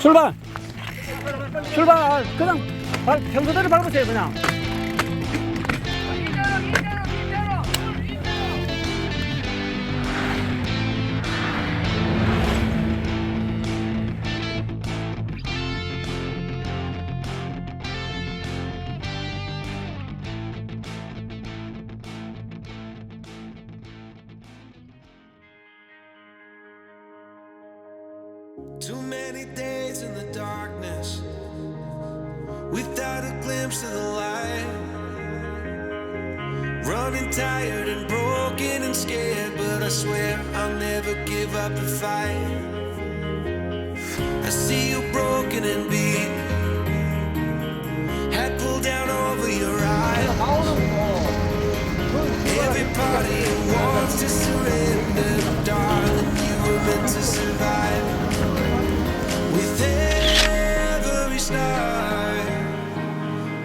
출발. 출발. 그냥 평소대로 밟으세요 그냥. Too many days in the darkness without a glimpse of the light. Running tired and broken and scared, but I swear I'll never give up the fight. I see you broken and beat, head pulled down over your eyes. Every part of you wants to surrender, darling, you were meant to survive. With every star,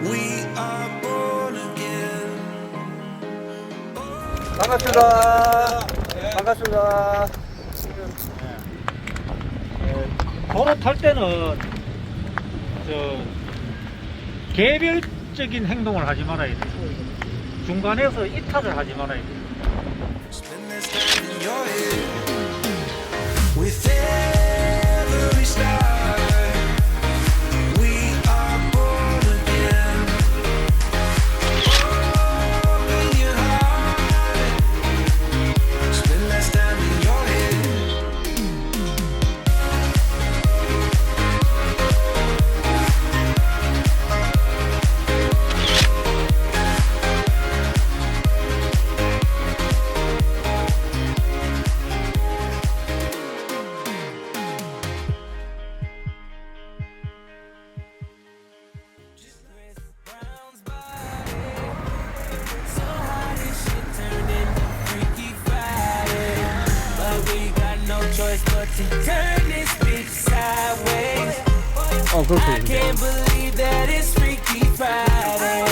we are born again. 반갑습니다. 반갑습니다. 도로 탈 때는 개별적인 행동을 하지 말아야 돼. 중간에서 이탈을 하지 말아야 돼. Spend this time in your head. With every star, we are born again. Open your heart. Spend less time in your head. Turn this bitch sideways. I can't believe that it's Freaky Friday.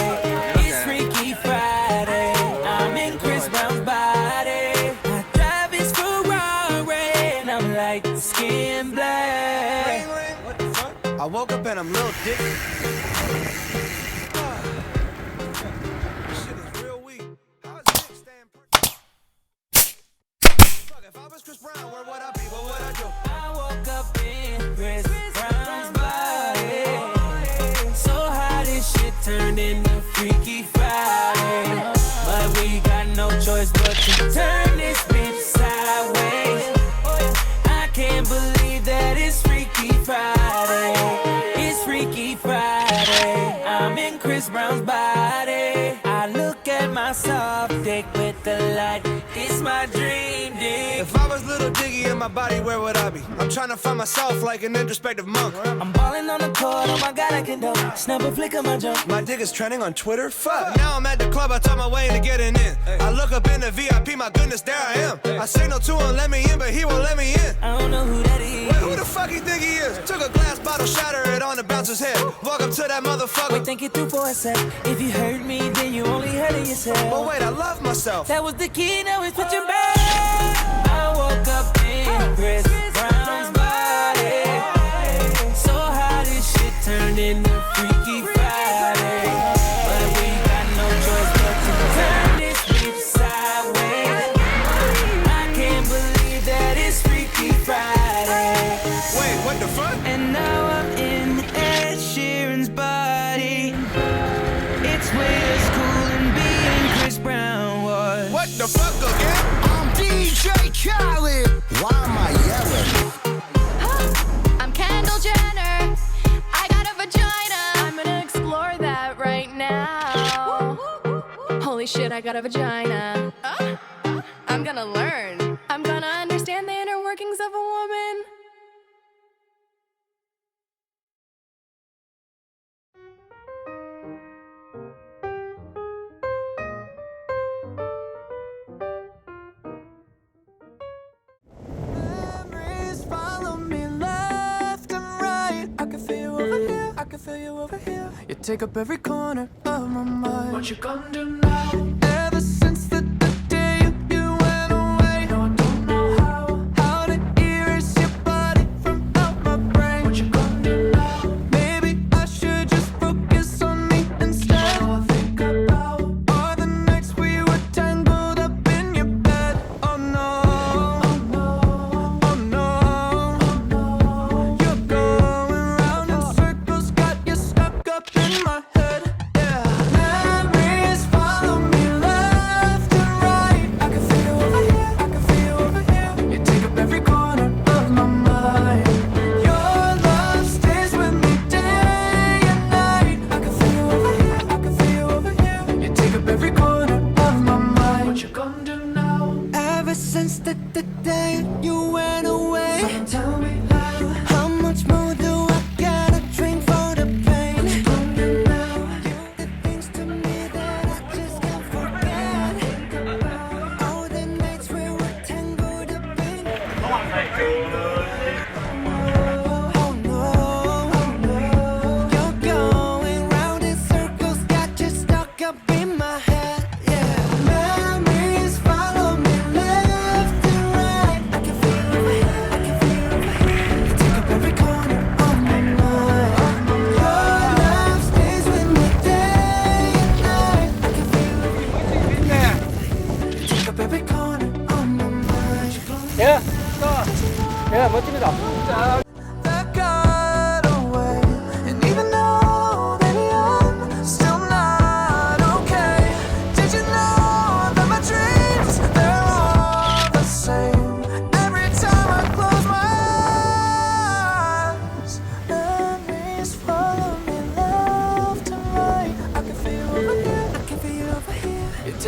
It's Freaky Friday. I'm in Chris Brown's body. I drive his Ferrari and I'm like skin black. What the fuck? I woke up and I'm Lil Dicky. Shit is real weak. How is Dick staying perfect? Fuck, if I was Chris Brown, where would I be? What would I do? I woke up in Chris Brown's body. So how this shit turned into Freaky Friday. But we got no choice but to turn this bitch sideways. I can't believe that it's Freaky Friday. It's Freaky Friday. I'm in Chris Brown's body. I look at my soft dick with the light. It's my dream dick. If I was Little Diggy in my body, where would I be? I'm trying to find myself like an introspective monk. I'm balling on the court, oh my god, I can do. Snap a flick of my jump. My dick is trending on Twitter. Fuck. Now I'm at the club, I talk my way into getting in. I look up in the VIP, my goodness, there I am. I signal to him, let me in, but he won't let me in. I don't know who that is. Wait, who the fuck you think he is? Took a glass bottle, shatter it on the bouncer's head. Walk up to that motherfucker. Wait, think it through for a sec. If you hurt me, then you only hurting yourself. But wait, I love myself. That was the key, now it's switching back. I woke up in Chris Brown's body. So how this shit turned into Freaky Friday. But we got no choice but to turn this bitch sideways. I can't believe that it's Freaky Friday. Wait, what the fuck? And now I'm in Ed Sheeran's body. It's way as cool and being Chris Brown was. What the fuck again? I'm DJ Khaled. Why am I yelling? I'm Kendall Jenner. I got a vagina. I'm gonna explore that right now. Holy shit, I got a vagina. I'm gonna learn. I'm gonna understand the inner workings of a woman. Memories follow me left and right. I can feel you over here, I can feel you over here. You take up every corner of my mind. What you gonna do now? Ever since the day you went away, no, I don't know how to erase your body from out my brain.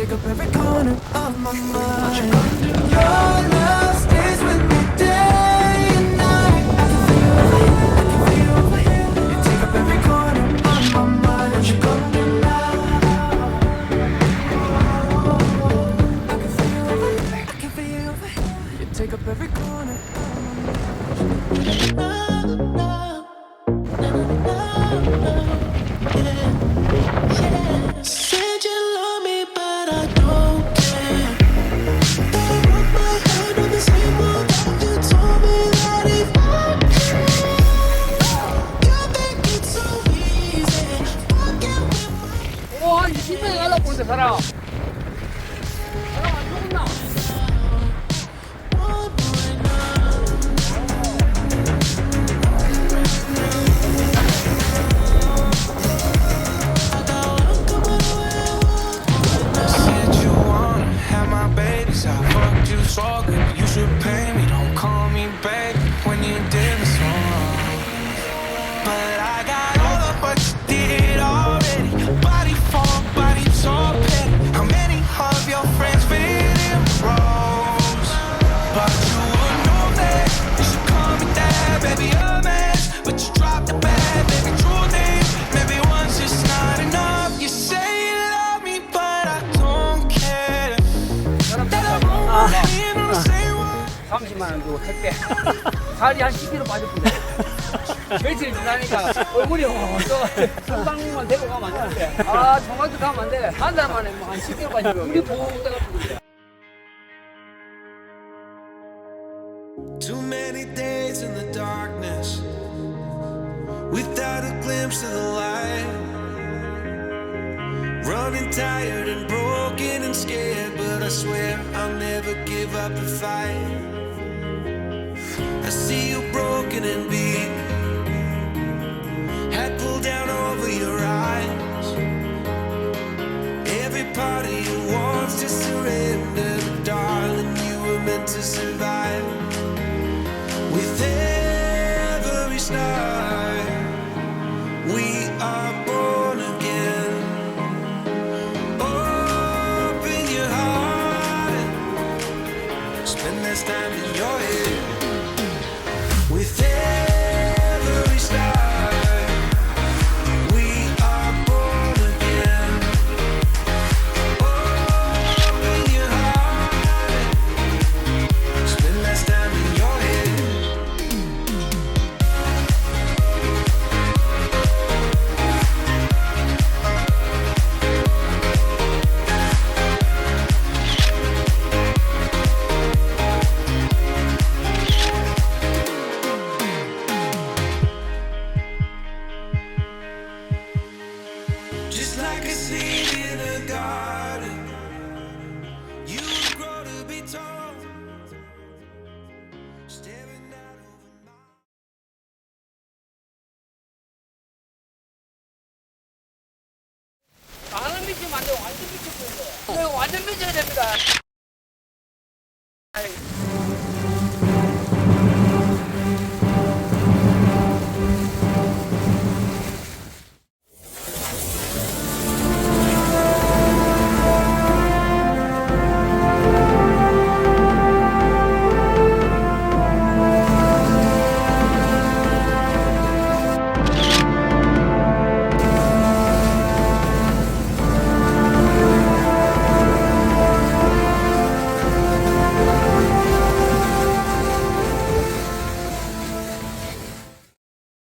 take up every corner of my mind. Your love stays with me day and night. I can feel you over here, I can feel you over here. You take up every corner of my mind. What you gonna do now? I can feel you over here, I can feel you over here. You take up every corner. Said you love me, but I don't care. That I broke my heart on the same wall that you told me that if I you think it's so easy. Fucking with my 와, 이 집에 가려고 보는데 사람. 사람 안 죽었나? Said you wanna have my babies. I fucked you so good, you should pay me. Don't call me baby when you did me so wrong. But I got all of what you did already. Body for body, so petty. How many of your friends fit in roles? But you would know that you should call me that, baby, a mess. But you dropped the bad, baby, true thing. Maybe one's just not enough. You say you love me, but I don't care. That I won't in on the same one. 30만 원 주고 택배. 살이 한 10kg 빠졌는데. 며칠 지나니까 얼굴이 또 성당만 데리고 가면 안 되는데. 아, 정말도 가면 안 돼. 한 달 만에 뭐 한 10kg 빠지고. 우리 보고 때가 Too many days in the darkness without a glimpse of the light. Running tired and broken and scared, but I swear I'll never give up the fight. I see you broken and beat